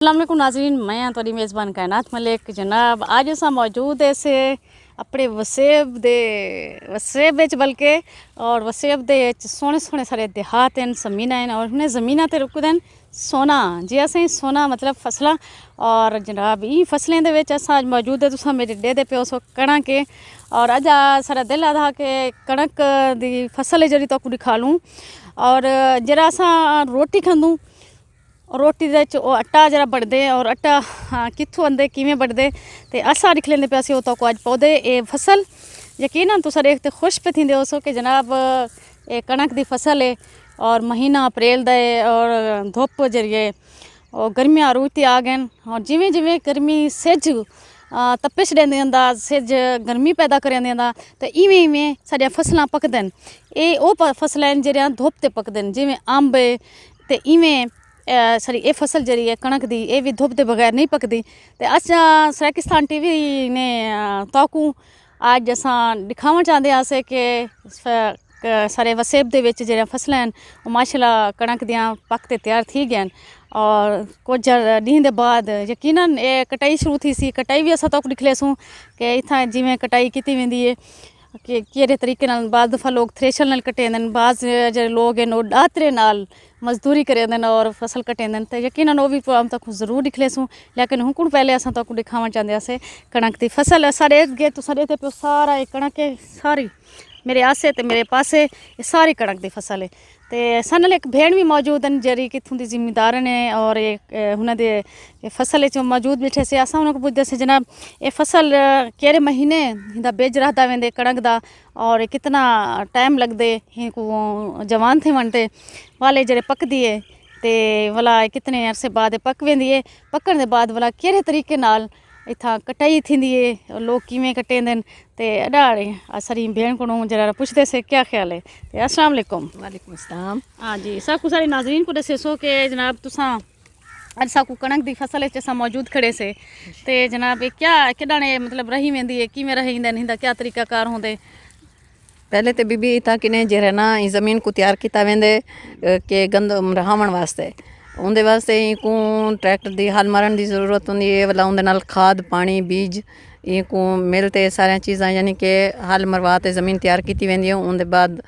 अस्सलामुअलैकुम नाज़रीन, मैं थोड़ी मेज़बान कायनात मलिक जनाब। आज असा मौजूद है से अपने वसेब विच बल्कि और वसेब दे सोहने सोहने सारे देहात हैं, ज़मीनां हैं और उन्हें ज़मीनां ते रुकदे हैं सोना। जी असें सोना मतलब फसलां और जनाब ई फसलें दे विच असां अज मौजूद है। तुसां मेरे डेदे पे सो कणक है और अज सारा दिल आदा कि कणक दी फसल है जड़ी तक दिखा लूँ और जरा असां रोटी खंदूं रोटी दे च आटा जरा बढ़दे और आटा कित्थों आंदे किवें बढ़दे ते असां दिख लैंदे पे असीं ओह तक अज पौधे ए फसल यकीनन तुसां देखते खुश पे थींदे हो सो कि जनाब ये कणक दी फसल है और महीना अप्रैल दा है और धुप जरिए और गर्मियां रूती आ गए और जिवें जिवें गर्मी सिज तपिश देंदे आंदा सिज गर्मी पैदा कर आंदा ते इवें इवें साडियां फसलां पकदे न। ये ओह फसलां जेह्ड़ियां धुप ते पकदे न, जिवें अंब ते इवें सारी ये फसल जरी है कणक दी ये भी धुप के बगैर नहीं पकदी। तो अस सराकिस्तान टीवी ने तकू अज असां दिखाना चाहते हैं कि सारे वसेब दे विच जेह्ड़ियां फसलां हैं वो माशाल्लाह कणक दियां पक ते तैयार थी गए और कुछ ॾींहं दे बाद यकीनन ये कटाई शुरू थी सी। कटाई भी असां तक दिखले सूँ कि इत्थां जिवें कटाई की वेंदी है कि केड़े तरीके नाल बाद दफ़ा लोग थ्रेशर नाल कटेंदे न, बाज़ जेह्ड़े लोग हैं ओह दातरे नाल मजदूरी करेंदे न और फसल कटेंदे न। ते यकीनन ओह भी आम तक जरूर दिखले सूँ, लेकिन हुण पहले असां तक दिखावा चाहते हैं कणक दी फसल। सारे अगे तुसां देखदे पे सारा ये कणक है, सारी मेरे आसे ते मेरे पासे ये सारी कणक दी फसल है। तो सन नाल एक भेण भी मौजूद हैं जरी कित्थों दी जिमीदार ने और ये उन्हां दे फसल च मौजूद बैठे से। असां उन्हां को पुछदे से जनाब ये फसल केड़े महीने हिंदा बेज रहदा वेंदे कणक दा और कितना टाइम लगदे हिं को जवान थे वनते वाले जड़े पकदी है ते भला कितने अरसे बाद पक वेंदी है, पकण दे बाद भला केड़े तरीके नाल इत्थां कटाई थींदी है, लोग किवें कटेंदे न ते अडाड़े असारी भेण को जरा पुछदे से क्या ख्याल है। ते अस्सलाम वालेकुम। वालेकुम अस्सलाम। हाँ जी, साकू सारी नाज़रीन को दसे सो कि जनाब तुसां अज साकू कणक दी फसल असां मौजूद खड़े से ते जनाब ये क्या किदाने मतलब रही वेंदी है, किवें रहींदे न, हिंदा क्या तरीकाकार होंदे? पहले तो बीबी इतना कि जेरे ना ज़मीन को तैयार किया वेंदे कि गंद रहावण वास्ते उनके वास्ते को ट्रैक्टर की हल मारन की जरूरत होंगी है वाला उनके नाल खाद पानी बीज ये को मिलते सारिया चीज़ां यानी कि हल मरवा के ज़मीन तैयार की वेंदी है। उनके बाद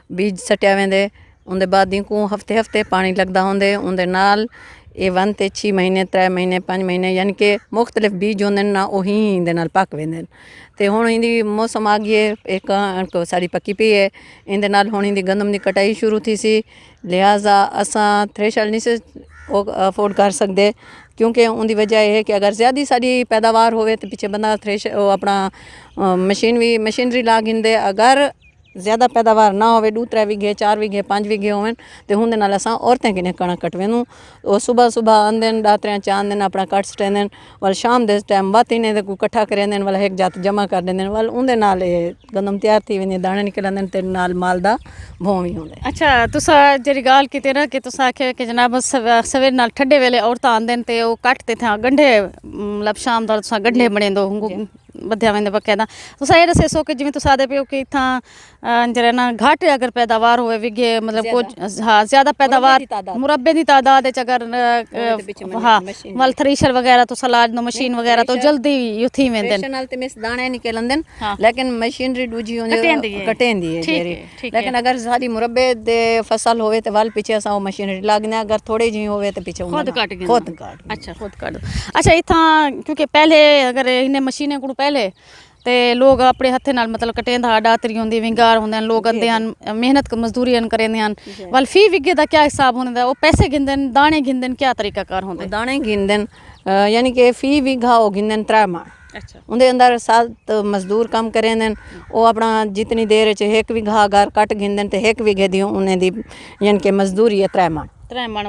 बीज सटिया वेंदे उनके बाद को हफ्ते हफ्ते पानी लगता होंदे उनके नाल ये 1 ते 6 महीने 3 महीने 5 महीने यानी कि मुख्तलिफ बीज होंदे ना उही इंदे नाल पक वेंदे ते हुण इंदी मौसम आ गई है एक कणक सारी पक्की पई है इंदे नाल हुण इंदी गंदम दी कटाई शुरू थी सी। लिहाजा असां थ्रेशर नहीं से अफोर्ड कर सकते क्योंकि उनकी वजह यह है कि अगर ज़्यादा सारी पैदावार होवे तो पिछे बंदा थ्रेशर अपना मशीनरी ला गिंदे। अगर ज़्यादा पैदावार ना होवे 2-3 वीघे 4 वीघे 5 वीघे होवन तो उनके नाल असां औरतें किने कणक कटवेंदू वो सुबह सुबह आंदे दातरियां च आंदे अपना कट सटेंदे वाल शाम दे टाइम बात इन्हें को कट्ठा करेंदे वाल एक जात जमा कर देंदे वाल उनके नाल गंदम तैयार थी वेंदी दाने निकलंदे ते नाल माल दा भों भी होंदे। अच्छा तुसा जेरी गाल कीती ना कि तुसा आखे कि जनाब सवेर नाल ठंडे वेले औरतां आंदे न ते ओह कट ते थां गंढे मतलब शाम दा तुसा गंढे बनेंदो बधिया वेंदे बकायदा। तुसा ये दसे सो कि जिवें तुसा आदे पे कि इत्थां जरा ना घट अगर पैदावार होवे विघे मतलब कुछ हाँ ज़्यादा पैदावार मुरब्बे दी तादाद अगर हाँ वल थ्रेशर वगैरह तो सलाद नो मशीन वगैरह तो जल्दी यू थी वेंदे नाल ते मिस दाने निकलंदे लेकिन मशीनरी दूजी होंदी कटेंदी है जेरी लेकिन अगर सारी मुरब्बे दे फसल होवे ते वाल पीछे असां मशीनरी लागने अगर थोड़ी जी होवे ते पीछे खुद काट खुद काट अच्छा खुद काट दो। अच्छा इत्थां क्योंकि पहले अगर इन्हें मशीनें को पहले ते लोग अपने हत्थे नाल मतलब कटेंदा डातरी होंदी विंगार होंदे लोग आंदे हैं मेहनत मजदूरी करेंदे हैं वाल फी विघे दा क्या हिसाब होंदा वो पैसे गिनदे दाने गिनदे क्या तरीकाकार होंदे? दाने गिनदे यानी कि फी बीघा वो गिनदे 3 मन। अच्छा उनके अंदर 7 मजदूर काम करेंदे वो अपना जितनी देर च 1 बीघा अगर कट गिनदे तो 1 बीघे दी उन्हें दी यानी कि मजदूरी है 3 मन। 3 मन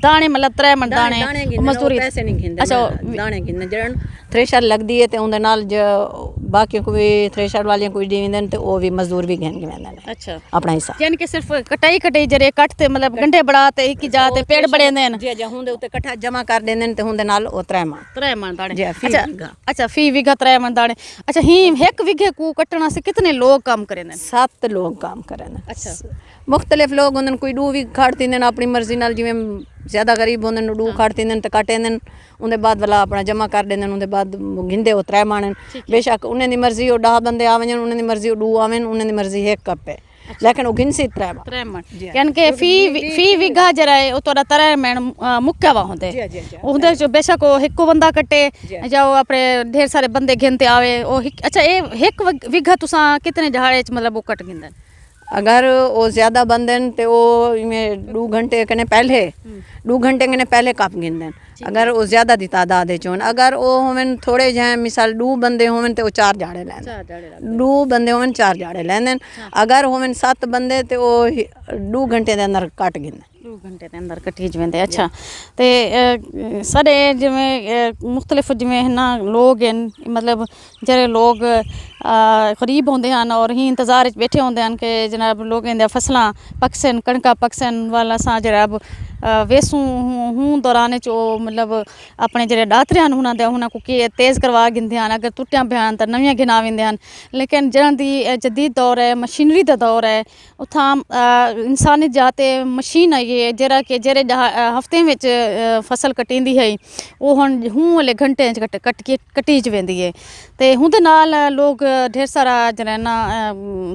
दाने मतलब 3 मन दाने मजदूरी पैसे नहीं गिनदे। अच्छा दाने गिनदे जड़न थ्रेशर लगती है तो उनके नाल बाकी को भी थ्रेशर वाले कोई दीवेंदे तो वो भी मजदूर भी गिन के वेंदे। अच्छा अपना हिस्सा यानी कि सिर्फ कटाई कटाई जरे कटते मतलब गंढे बड़ा ते एक जाते पेड़ बड़े देन जी जी हुंदे उते कट्ठा जमा कर देंदे ते हुंदे नाल ओ 3 मन दाने। अच्छा फी बीघा 3 मन दाने। अच्छा ही 1 बीघे को कटना से कितने लोग काम करेंदे? 7 लोग काम करेंदे। अच्छा मुख्तलिफ लोग होंगे कोई डू भी खड़ तींदे अपनी मर्जी नाल जिवें ज़्यादा गरीब होंगे डू खड़ तींदे ते कट देंदे उनके बाद वाला अपना जमा कर देंदे उनके बाद गिंदे वो 3 माणन बेशक उन्हें दी मर्जी वो 10 बंदे आवन उन्हें दी मर्जी वो डू आवन उन्हें दी मर्जी 1 कप है लेकिन वो गिनसी 3 माण यानी कि फी विघा जरा है वो तोड़ा 3 माण मुक्का वा होंदे उहदे जो बेशक वो एक बंदा कटे या वो अपने ढेर सारे बंदे गिनते आवे वो अच्छा ये 1 विघा तुसा कितने झाड़े मतलब वो कट गिंदन अगर वो ज़्यादा बंदन तो वो इमें 2 घंटे कने पहले 2 घंटे कने पहले कप गिनदन अगर वो ज़्यादा दी तादाद है चोन अगर वो होवन थोड़े जाए मिसाल 2 बंदे होवन तो वो 4 झाड़े लैंदन 2 बंदे होवन 4 झाड़े लैंदन अगर होवन 7 बंदे तो वो 2 घंटे के अंदर कट गिनदन 2 घंटे के अंदर कटीज वेंदे अच्छा ते साडे जिवें मुख्तलिफ जिवें ना लोग हैं मतलब जेरे लोग गरीब होंदे हैं और ही इंतजार च बैठे होंदे हैं कि जनाब लोग इंदा फसलां पकसन कणका पकसन वाला सा जनाब वेसू हूँ दौरान चो मतलब अपने जेह्ड़े डातरे हैं उन्होंने को तेज़ करवा गिनदे हैं अगर टुटियां पे तो नवियां गिना वेंदे हैं लेकिन जिन्हां दी जदीद दौर है मशीनरी दा दौर है उत्थां इंसानी जाते मशीन आई है जेह्ड़ा कि जेह्ड़े हफ्ते में फसल कटींदी है वो हुण वाले घंटे कटी च वेंदी है ते हुंदे नाल लोग ढेर सारा जेह्ड़ा ना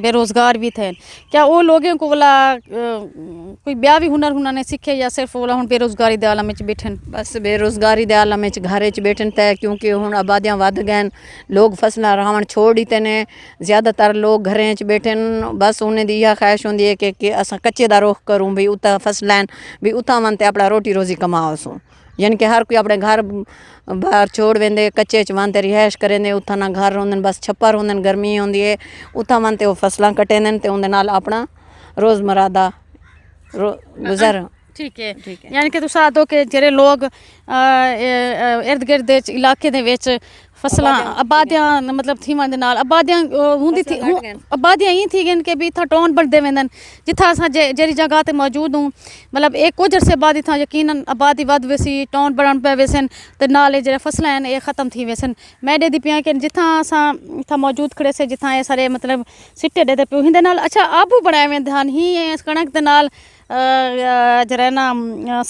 बेरोज़गार भी थे क्या वो लोगों को वाला कोई ब्याह भी हुनर उन्होंने सीखे या सिर्फ वो हुण बेरोज़गारी दे आलम च बैठन बस बेरोज़गारी दे आलम च घरे च बैठन तै क्योंकि हुण आबादियां वध गए लोग फसलां रावण छोड़ दिते ने ज़्यादातर लोग घरें च बैठन बस उन्हें दी यह ख्वाहिश होंदी है कि असां कच्चे दा रुख करूं भी उता फसलैन भी उता मन ते अपना रोटी रोज़ी कमाओसूं यानी कि हर कोई अपने घर बाहर छोड़ वेंदे कच्चे च वन ते रिहाइश करेंदे उत्थां ना घर होंदन बस छप्पर होंदन गर्मी होंदी है उत्थां मन ते वो फसलां कटेंदन ते उंदे नाल अपना रोज़मर्रा दा गुज़र ठीक है यानी कि तुस आखदो कि जेह्ड़े लोग इर्द गिर्द इलाके दे विच फसलां आबादियां मतलब थी वंदे नाल आबादियां हुंदी थी आबादियां ई थी कि भी इत्थां टाउन बढ़दे वेंदन जित्थां असां जेह्ड़ी जगह ते मौजूद हूँ मतलब एक कुछ अरसे बाद इत्थां यकीनन आबादी वध वेसी टाउन बढ़न पे वेसन ते नाल जेह्ड़े फसलां हैं ये ख़त्म थी वेसन मैडे दी पियां कि जित्थां असां इत्थां मौजूद खड़े से जित्थां ये सारे मतलब सिट्टे दे पे हिंदे नाल अच्छा आबू बनाए वेंदे हन ही कणक दे नाल जरा ना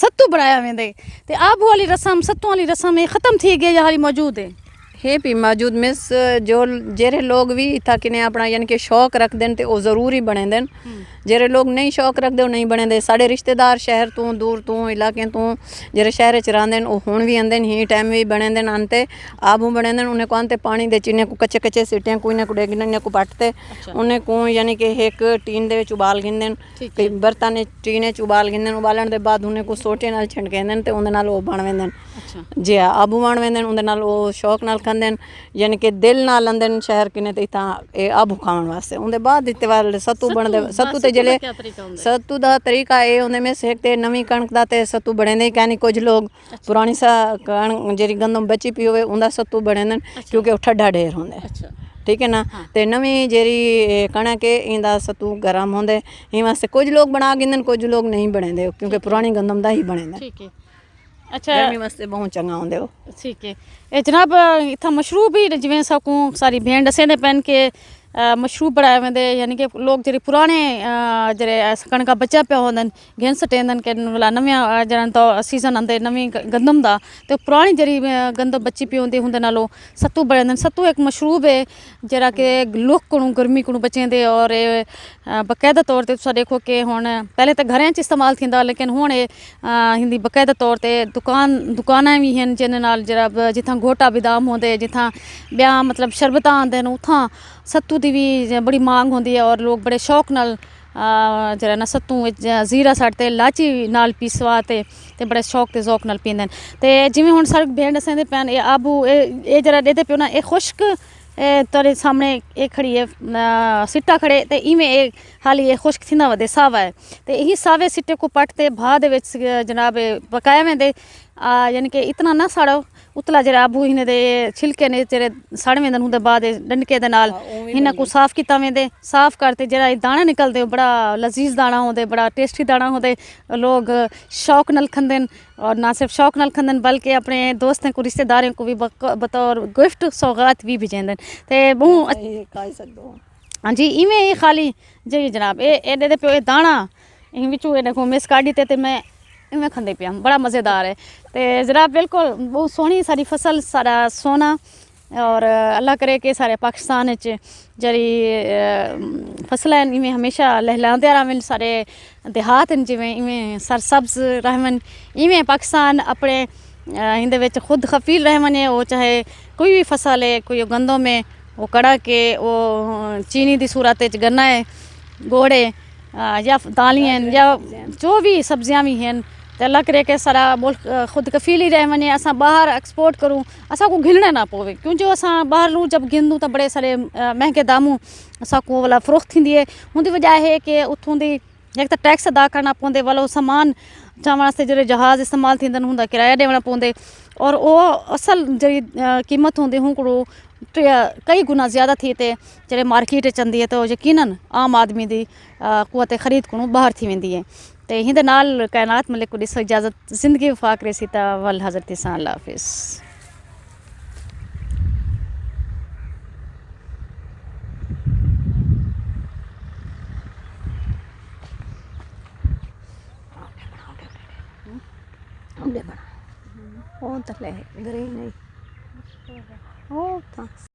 सत्तू बनाया वेंदे ते आबू वाली रस्म सत्तू वाली रस्म ये ख़त्म थी गई या हाली मौजूद है भी मौजूद मिस जो जेरे लोग भी इत्था किने अपना यानी कि शौक रखते हैं तो वो ज़रूर ही बने देन जेरे लोग नहीं शौक रखते वो नहीं बने दे साढ़े रिश्तेदार शहर तो दूर तो इलाके तो जेरे शहर च रहिंदे वो हुण भी आंदे ही टाइम भी बने देन आंते आबू बने देन उन्हें को आंते पानी दे चिन्ने को कच्चे कच्चे सीटे कोई ना को डेगने ने को पटते उन्हें को यानी कि एक टीन दे विच उबाल गिंदे कई बर्तन टीने च उबाल गिंदे उबालन दे बाद उन्हें को सोटे नाल छिड़केंदे ते उंदे नाल वो बन वेंदे जी आबू बन वेंदे उंदे नाल वो शौक नाल खांदे यानी कि दिल नाल आंदे शहर किने ते इत्थां ए आबू खावन वास्ते उंदे बाद इत्ते वाले सत्तू बनदे सत्तू ते जेले सत्तू दा तरीका ये उंदे में से ते नवी कणक दा ते सत्तू बनेंदे कहनी कुछ लोग पुरानी सा कणक जेरी गंदम बची पी होवे उंदा सत्तू बनेंदे क्योंकि वो ठड्डा ढेर होंदे ठीक है ना ते नवी जेरी कणक है इंदा सत्तू गर्म होंदे इन वास्ते कुछ लोग बना गिंदन कुछ लोग नहीं बनेंदे क्योंकि पुरानी गंदम दा ही बनेंदे ठीक है अच्छा गर्मी वास्ते बहुत चंगा होंदे हो ठीक है ए जनाब इत्थां मशरूब भी जिवें सकूं सारी भेड़ दसे दे पैन के मशरूब बनाए वेंदे यानी कि लोग जेह्ड़े पुराने जेह्ड़े कणका बचा पिया होंदन घेन सटेंदन कि भला नमियां जेह्ड़ा तो सीजन आंदे नमीं गंदम दा ते पुरानी जेह्ड़ी गंदम बची पी होंदी उंदे नाल सत्तू बने सत्तू एक मशरूब है जेह्ड़ा कि लुक कोणू गर्मी कोणू बचें दे और बकायदा तौर ते तुसां देखो कि हुण पहले तो घरें च इस्तेमाल थींदा लेकिन हुण हिंदी बकायदा तौर ते दुकानां भी हैं जिन्हें नाल जेह्ड़ा जित्थां घोटा बदाम होंदे जित्थां ब्याह मतलब शरबतां आंदे न उत्थां सत्तू दी भी बड़ी मांग होंदी है और लोग बड़े शौक नाल जरा ना सत्तू जीरा सड़ते लाची नाल पीसवा ते बड़े शौक ते ज़ौक नाल पींदे ते जिवें हुण साढ़े भेड़ असेंदे पैन ये आबू ये जरा देते पियो ना ये खुश्क तेरे सामने ये खड़ी है सिट्टा खड़े ते इवें ये हाली ये खुश्क थींदा वदे सावा है ते यही सावे सिट्टे को पटते भा दे विच जनाब पकाए वेंदे यानी कि इतना ना साड़ो उतला जेह्ड़ा आबू इन्हें दे छिलके ने जेह्ड़े सड़ वेंदे न उंदे बाद डंडके दे नाल इन्हां को साफ कीता वेंदे साफ करते जेह्ड़ा दाने निकलदे बड़ा लजीज दाना होंदे बड़ा टेस्टी दाना होंदे लोग शौक नाल खंदे और ना सिर्फ शौक नाल खंदे बल्कि अपने दोस्तों को रिश्तेदारों को भी बतौर गिफ्ट सौगात भी भेजेंदे ते बहु खाई सकदो हाँ जी इवें खाली जी जनाब ये एडे दे पिओ दाना इन विचों इन्हें मिस काढ़ी ते मैं इवें खंदे पिया बड़ा मज़ेदार है। तो जनाब बिल्कुल बहुत सोहनी सारी फसल सारा सोना और अल्लाह करे कि सारे पाकिस्तान जड़ी फसलां इवें हमेशा लहलांदे रहन, सारे देहात जिवें इवें सरसब्ज रहन, इवें पाकिस्तान अपने इंदे विच खुद खफील रहन। वो चाहे कोई भी फसल है, कोई गंदों में वो कड़क है, वो चीनी की सूरत गन्ना है, गुड़ है, या दालियां या जो भी सब्जियां भी हैं, तो अल्लाह करे कि सारा मुल्क खुद कफील ही रह वने, असां बाहर एक्सपोर्ट करूँ, असां को घिलना ना पवे, क्यों जो असां बाहर लूँ जब घिंदूँ तो बड़े सारे महंगे दामों असां को वाला फरोख्त थींदी है। उनकी वजह है कि उतों दी एक तो टैक्स अदा करना पौंदे, वालो सामान चावण वास्ते जो जहाज़ इस्तेमाल थींदे उनका किराया देना पौंदे, और वो असल जी कीमत होंदी हूँ को कई गुना ज़्यादा थी ते जड़े मार्केट चंदी है, तो यकीनन आम आदमी की कुत खरीद को बाहर थी वेंदी है। तो हिंदे नाल कायनात मलिक को ॾिसो इजाज़त, ज़िंदगी वफाक रेसी ता वल हज़रत सां अल्लाह हाफ़िज़। ਉਹ ਤਾਂ ਲੈ ਗਰੇ ਨਹੀਂ ਉਹ ਤਾਂ